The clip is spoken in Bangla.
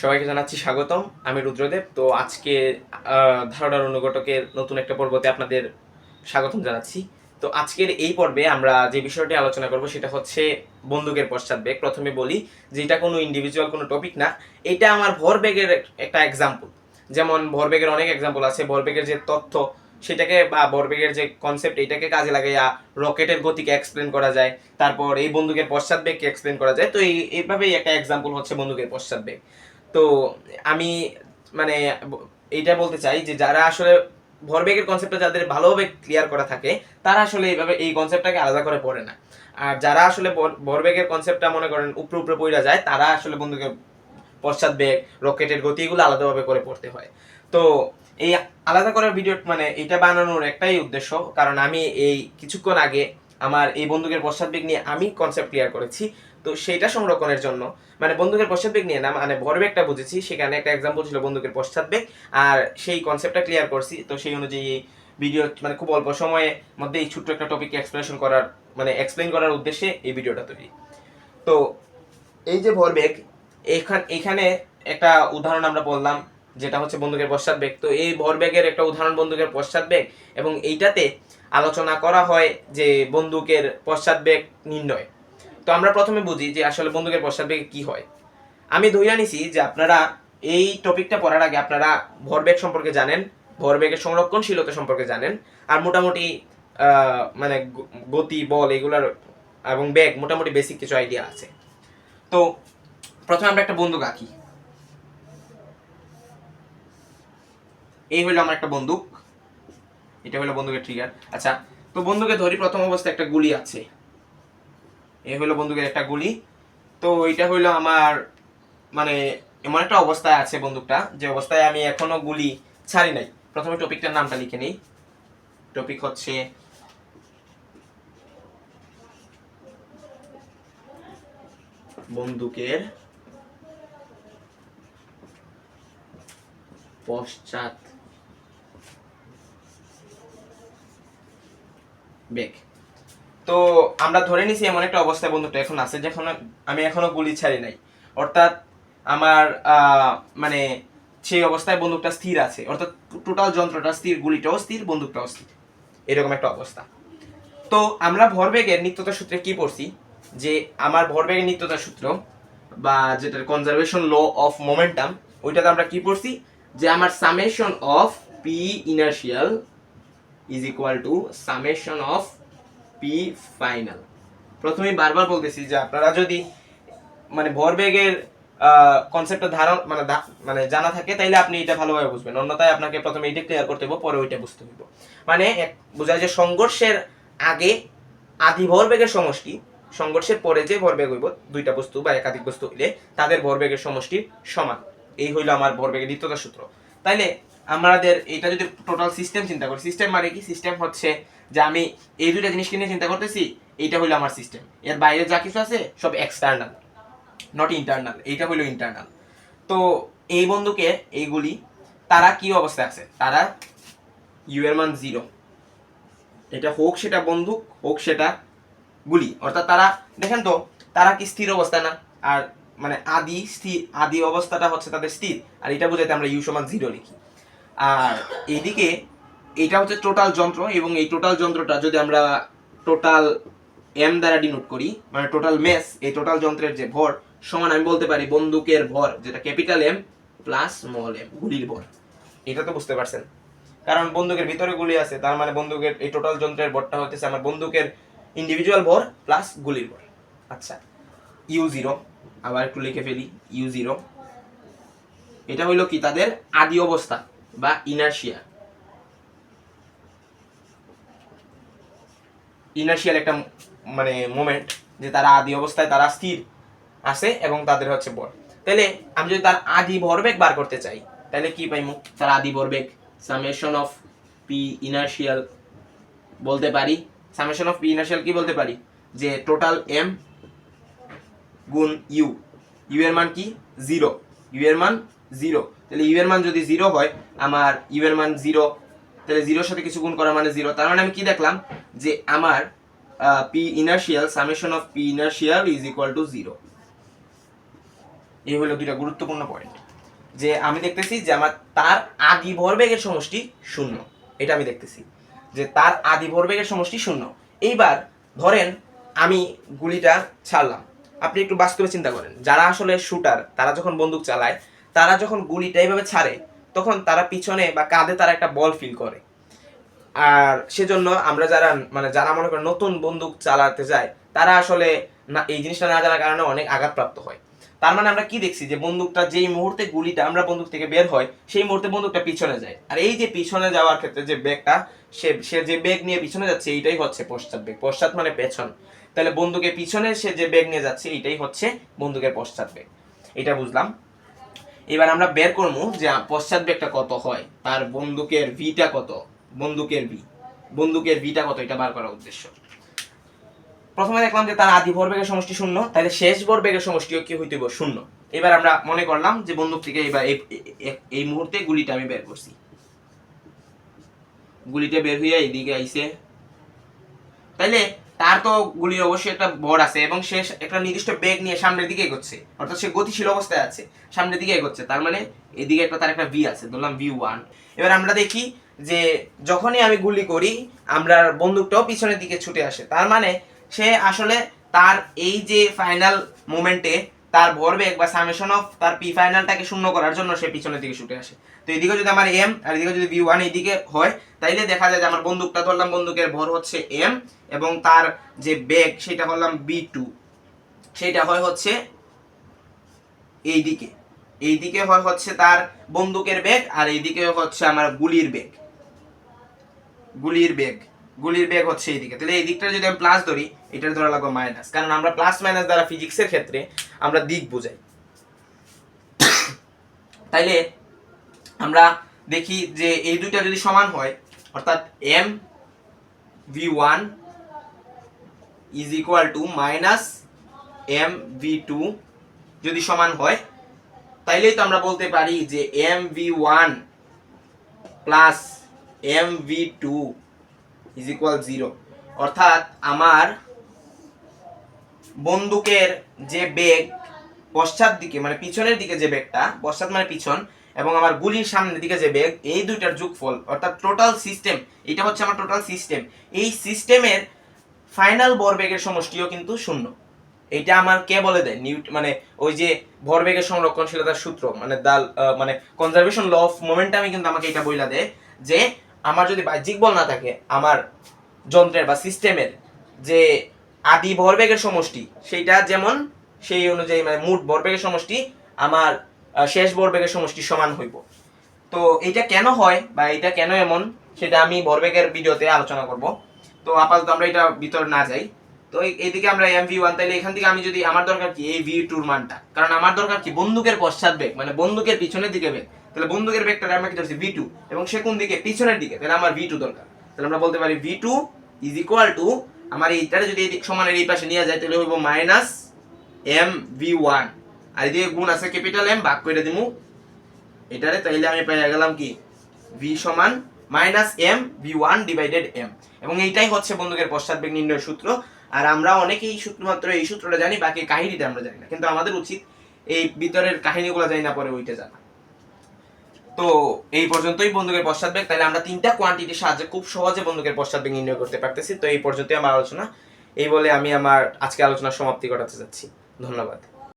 সবাইকে জানাচ্ছি স্বাগতম। আমি রুদ্রদেব। তো আজকে ধারণার অনুঘটকের নতুন একটা পর্বতে আপনাদের স্বাগতম জানাচ্ছি। তো আজকের এই পর্বে আমরা যে বিষয়টি আলোচনা করব সেটা হচ্ছে বন্দুকের পশ্চাৎবেগ। প্রথমে বলি যে এটা কোনো ইন্ডিভিজুয়াল কোনো টপিক না, এটা আমার ভরবেগের একটা এক্সাম্পল। যেমন ভরবেগের অনেক এক্সাম্পল আছে। ভরবেগের যে তথ্য সেটাকে বা ভরবেগের যে কনসেপ্ট এটাকে কাজে লাগাইয়া রকেটের গতিকে এক্সপ্লেন করা যায়, তারপর এই বন্দুকের পশ্চাৎবেগকে এক্সপ্লেন করা যায়। তো এইভাবেই একটা এক্সাম্পল হচ্ছে বন্দুকের পশ্চাৎবেগ। তো আমি মানে এইটা বলতে চাই যে যারা আসলে ভরবেগের কনসেপ্টটা যাদের ভালোভাবে ক্লিয়ার করা থাকে তারা আসলে এইভাবে এই কনসেপ্টটাকে আলাদা করে পড়ে না। আর যারা আসলে ভরবেগের কনসেপ্টটা মনে করেন উপরে উপরে পড়া যায় তারা আসলে বন্দুকের পশ্চাৎবেগ, রকেটের গতি এগুলো আলাদাভাবে করে পড়তে হয়। তো এই আলাদা করার ভিডিও মানে এটা বানানোর একটাই উদ্দেশ্য, কারণ আমি এই কিছুক্ষণ আগে আমার এই বন্দুকের পশ্চাৎবেগ নিয়ে আমি কনসেপ্ট ক্লিয়ার করেছি। তো সেটা সংরক্ষণের জন্য মানে বন্দুকের পশ্চাৎবেগ নিয়ে না, মানে ভরবেগটা বুঝেছি, সেখানে একটা এক্সাম্পল ছিল বন্দুকের পশ্চাৎবেগ, আর সেই কনসেপ্টটা ক্লিয়ার করছি। তো সেই অনুযায়ী ভিডিও মানে খুব অল্প সময়ের মধ্যে এই ছোট্ট একটা টপিককে এক্সপ্লেন করার উদ্দেশ্যে এই ভিডিওটা তৈরি। তো এই যে ভরবেগ, এখানে একটা উদাহরণ আমরা বললাম যেটা হচ্ছে বন্দুকের পশ্চাৎবেগ। তো এই ভরবেগের একটা উদাহরণ বন্দুকের পশ্চাৎবেগ, এবং এইটাতে আলোচনা করা হয় যে বন্দুকের পশ্চাৎবেগ নির্ণয়। তো আমরা প্রথমে বুঝি যে আসলে বন্দুকের পশ্চাৎবেগে কি হয়। আমি ধইরা নিছি যে আপনারা এই টপিকটা পড়ার আগে আপনারা ভরবেগ সম্পর্কে জানেন, ভরবেগের সংরক্ষণশীলতা সম্পর্কে জানেন, আর মোটামুটি মানে গতি, বল এগুলার এবং বেগ মোটামুটি বেসিক কিছু আইডিয়া আছে। তো প্রথমে আমরা একটা বন্দুক আঁকি। এই হলো আমার একটা বন্দুক, এটা হলো বন্দুকের ট্রিগার। আচ্ছা, তো বন্দুকে ধরি প্রথম অবস্থায় একটা গুলি আছে, এই হলো বন্দুকের একটা গুলি। তো এটা হইলো আমার মানে এমন একটা অবস্থায় আছে বন্দুকটা যে অবস্থায় আমি এখনো গুলি ছাড়ি নাই। প্রথমে টপিকটার নামটা লিখে নেই। টপিক হচ্ছে বন্দুকের পশ্চাৎবেগ। তো আমরা ধরে নিছি এমন একটা অবস্থায় বন্দুকটা এখন আছে যখন আমি এখনো গুলি ছাড়ি নাই, অর্থাৎ আমার মানে সেই অবস্থায় বন্দুকটা স্থির আছে, অর্থাৎ টোটাল যন্ত্রটা স্থির, গুলিটাও স্থির, বন্দুকটাও স্থির, এরকম একটা অবস্থা। তো আমরা ভরবেগের নিত্যতা সূত্রে কি পড়ছি যে আমার ভরবেগের নিত্যতা সূত্র বা যেটা কনজারভেশন ল অফ মোমেন্টাম, ওইটাতে আমরা কি পড়ছি যে আমার summation of P inertial is equal to summation of P final. প্রথমে বারবার বলতেছি যে আপনারা যদি মানে ভরবেগের কনসেপ্টটা ধারণ মানে জানা থাকে তাইলে আপনি এটা ভালোভাবে বুঝবেন, অন্যথায় আপনাকে প্রথমে এটা ক্লিয়ার করতে হবে, পরে ওইটা বুঝতে হবে। মানে বোঝায় যে সংঘর্ষের আগে আদি ভরবেগের সমষ্টি, সংঘর্ষের পরে যে ভরবেগ হইব দুইটা বস্তু বা একাধিক বস্তু হইলে তাদের ভরবেগের সমষ্টির সমান। এই হইলো আমার ভরবেগের নিত্যতা সূত্র। তাইলে আমাদের এটা যদি টোটাল সিস্টেম চিন্তা করি, সিস্টেম মানে কি? সিস্টেম হচ্ছে যে আমি এই দুইটা জিনিসকে নিয়ে চিন্তা করতেছি, এইটা হইলো আমার সিস্টেম। এর বাইরে যা কিছু আছে সব এক্সটার্নাল, নট ইন্টারনাল। এইটা হইলো ইন্টারনাল। তো এই বন্দুকে এইগুলি তারা কি অবস্থায় আছে? তারা ইউ এর মান 0, এটা হোক সেটা বন্দুক হোক সেটা গুলি, অর্থাৎ তারা দেখেন তো তারা কি স্থির অবস্থায় না? আর মানে আদি অবস্থাটা হচ্ছে তাদের স্থির, আর এটা বোঝাইতে আমরা ইউ সমান 0 লিখি। আর এইদিকে এটা হচ্ছে টোটাল যন্ত্র, এবং এই টোটাল যন্ত্রটা যদি আমরা টোটাল এম দ্বারা ডিনোট করি, মানে টোটাল মেস, এই টোটাল যন্ত্রের যে ভর সমান আমি বলতে পারি বন্দুকের ভর, যেটা capital M plus small M, গুলির ভর। এটা তো বুঝতে পারছেন, কারণ বন্দুকের ভিতরে গুলি আছে, তার মানে বন্দুকের এই টোটাল যন্ত্রের ভরটা হচ্ছে আমার বন্দুকের ইন্ডিভিজুয়াল ভর প্লাস গুলির ভর। আচ্ছা, ইউ 0 আবার একটু লিখে ফেলি, ইউ 0 এটা হইলো কি তাদের আদি অবস্থা বা ইনার্শিয়াল একটা মানে মোমেন্ট, যে তারা আদি অবস্থায় তারা স্থির আছে এবং তাদের হচ্ছে ভর। তাহলে আমি যদি তার আদি ভরবেগ বার করতে চাই তাহলে কি পাইমু? তার আদি ভরবেগ সামেশন অফ পি ইনার্শিয়াল বলতে পারি। সামেশন অফ পি ইনার্শিয়াল কি বলতে পারি? যে টোটাল এম গুণ ইউ, ইউ এর মান কি? 0, ইউ এর মান 0। তাহলে ইউ এর মান যদি 0 হয়, আমার ইউ এর মান 0, তাহলে 0 সাথে কিছু গুণ করা মানে 0। তার মানে আমি কি দেখলাম যে আমার P inertial, summation of P inertial is equal to 0। এই হলো দুইটা গুরুত্বপূর্ণ পয়েন্ট। যে আমি দেখতেছি যে আমার তার আদি ভরবেগের সমষ্টি 0, এটা আমি দেখতেছি যে তার আদি ভরবেগের সমষ্টি 0। এইবার ধরেন আমি গুলিটা ছাড়লাম, আপনি একটু বাস্তবে চিন্তা করেন, যারা আসলে শুটার তারা যখন বন্দুক চালায়, তারা যখন গুলিটা এইভাবে ছাড়ে তখন তারা পিছনে বা কাঁধে তারা একটা বল ফিল করে। আর সেজন্য আমরা যারা মনে করেন নতুন বন্দুক চালাতে যায়, তারা আসলে না এই জিনিসটা না জানার কারণে অনেক আঘাতপ্রাপ্ত হয়। তার মানে আমরা কি দেখছি যে বন্দুকটা যেই মুহূর্তে গুলিটা আমরা বন্দুক থেকে বের হয় সেই মুহূর্তে বন্দুকটা পিছনে যায়, আর এই যে পিছনে যাওয়ার ক্ষেত্রে যে বেগটা সে যে বেগ নিয়ে পিছনে যাচ্ছে এইটাই হচ্ছে পশ্চাৎ বেগ। পশ্চাৎ মানে পেছন, তাহলে বন্দুকের পিছনে সে যে বেগ নিয়ে যাচ্ছে এইটাই হচ্ছে বন্দুকের পশ্চাৎ বেগ। এটা বুঝলাম। এবার আমরা বের করবো যে পশ্চাৎ বেগটা কত হয়, তার বন্দুকের ভিটা কত, বন্দুকের ভিটা কত, এটা বার করার উদ্দেশ্য। প্রথমে দেখলাম যে তার আদি ভরবেগের সমষ্টি 0, তাহলে শেষ ভরবেগের সমষ্টিও কি হইতে হবে 0। এবার আমরা মনে করলাম যে বন্দুক থেকে এবার এই মুহূর্তে গুলিটা আমি বের করছি, গুলিটা বের হইয়া এইদিকে আইছে, তাইলে তার তো গুলির অবশ্যই একটা ভর আছে এবং সে একটা নির্দিষ্ট বেগ নিয়ে সামনের দিকে এগোচ্ছে, অর্থাৎ সে গতিশীল অবস্থায় আছে, সামনের দিকে এগোচ্ছে, তার মানে এদিকে তার একটা ভি আছে, ধরলাম V1। এবার আমরা দেখি যে যখনই আমি গুলি করি আমরা বন্দুকটাও পিছনের দিকে ছুটে আসে, তার মানে সে আসলে তার এই যে ফাইনাল মোমেন্টে তার ভরবেগ বা সামেশন অফ তার পি ফাইনালটাকে শূন্য করার জন্য সে পিছনের দিকে ছুটে আসে। তো এদিকে যদি আমার এম আর এদিকে যদি V1 এইদিকে হয়, তাইলে দেখা যায় যে আমার বন্দুকটা ধরলাম বন্দুকের ভর হচ্ছে এম এবং তার যে বেগ সেটা হলাম B2, সেটা হয় হচ্ছে এইদিকে হয় হচ্ছে তার বন্দুকের বেগ, আর এইদিকে হচ্ছে আমার গুলির বেগ হচ্ছে এইদিকে। তাহলে এই দিকটা যদি আমি প্লাস ধরি, এটা ধরা লাগবে মাইনাস, কারণ আমরা প্লাস মাইনাস দ্বারা ফিজিক্সের ক্ষেত্রে আমরা দিক বুঝাই। তাইলে আমরা দেখি যে এই দুইটা যদি সমান হয়, অর্থাৎ mv1 is equal to minus mv2 যদি সমান হয়, তাইলেই তো আমরা বলতে পারি যে mv1 plus mv2 is equal 0। অর্থাৎ আমার বন্দুকের যে বেগ পশ্চাৎ দিকে মানে পিছনের দিকে যে বেগটা, পশ্চাৎ মানে পিছন, এবং আমার গুলির সামনের দিকে যে বেগ, এই দুইটার যোগফল অর্থাৎ টোটাল সিস্টেম, এটা হচ্ছে আমার টোটাল সিস্টেম। এই সিস্টেমের ফাইনাল ভরবেগের সমষ্টিও কিন্তু 0। এটা আমার কে বলে দেয়? মানে ওই যে ভরবেগের সংরক্ষণশীলতার সূত্র, মানে কনজারভেশন ল অফ মোমেন্টামই কিন্তু আমাকে এটা বইলা দেয় যে আমার যদি বাহ্যিক বল না থাকে, আমার যন্ত্রের বা সিস্টেমের যে আদি ভরবেগের সমষ্টি সেইটা যেমন সেই অনুযায়ী মানে মোট ভরবেগের সমষ্টি আমার শেষ ভরবেগের সমষ্টি সমান হইব। তো এটা কেন হয় বা এটা কেন এমন সেটা আমি ভরবেগের ভিডিওতে আলোচনা করব। তো আপাতত আমরা এটা ভিতরে না যাই। তো এইদিকে আমরা mv1, তাইলে এখান থেকে আমি যদি আমার দরকার কি এই v2 এর মানটা, কারণ আমার দরকার কি বন্দুকের পশ্চাৎ বেগ মানে বন্দুকের পিছনের দিকে বেগ, তাহলে বন্দুকের বেগটা আমরা কি ধরছি v2 এবং সে কোন দিকে পিছনের দিকে, তাহলে আমার v2 দরকার। তাহলে আমরা বলতে পারি v2 ইজ ইকুয়াল টু আমার এইটারে যদি এই দিক সমানের এই পাশে নিয়ে যায় তাহলে হইব মাইনাস mv1, আর এদিকে গুণ আছে ক্যাপিটাল M, ভাগ করে দিমু এটারে, তাইলে আমি পেয়ে গেলাম কি v সমান মাইনাস mv1 ডিভাইডেড m। এবং এইটাই হচ্ছে বন্দুকের পশ্চাৎ বেগ নির্ণয়ের সূত্র। আর আমরা অনেকেই শুধুমাত্র এই সূত্রটা জানি, বাকি কাহিনীটা আমরা জানি না, কিন্তু আমাদের উচিত এই ভিতরের কাহিনীগুলো জানি না পরে ওইটা জানা। তো এই পর্যন্তই বন্দুকের পশ্চাৎ বেগ। তাহলে আমরা তিনটা কোয়ান্টিটির সাহায্যে খুব সহজে বন্দুকের পশ্চাৎ বেগ নির্ণয় করতে পারতেছি। তো এই পর্যন্তই আমার আলোচনা। এই বলে আমি আমার আজকে আলোচনার সমাপ্তি ঘটাতে যাচ্ছি। ধন্যবাদ।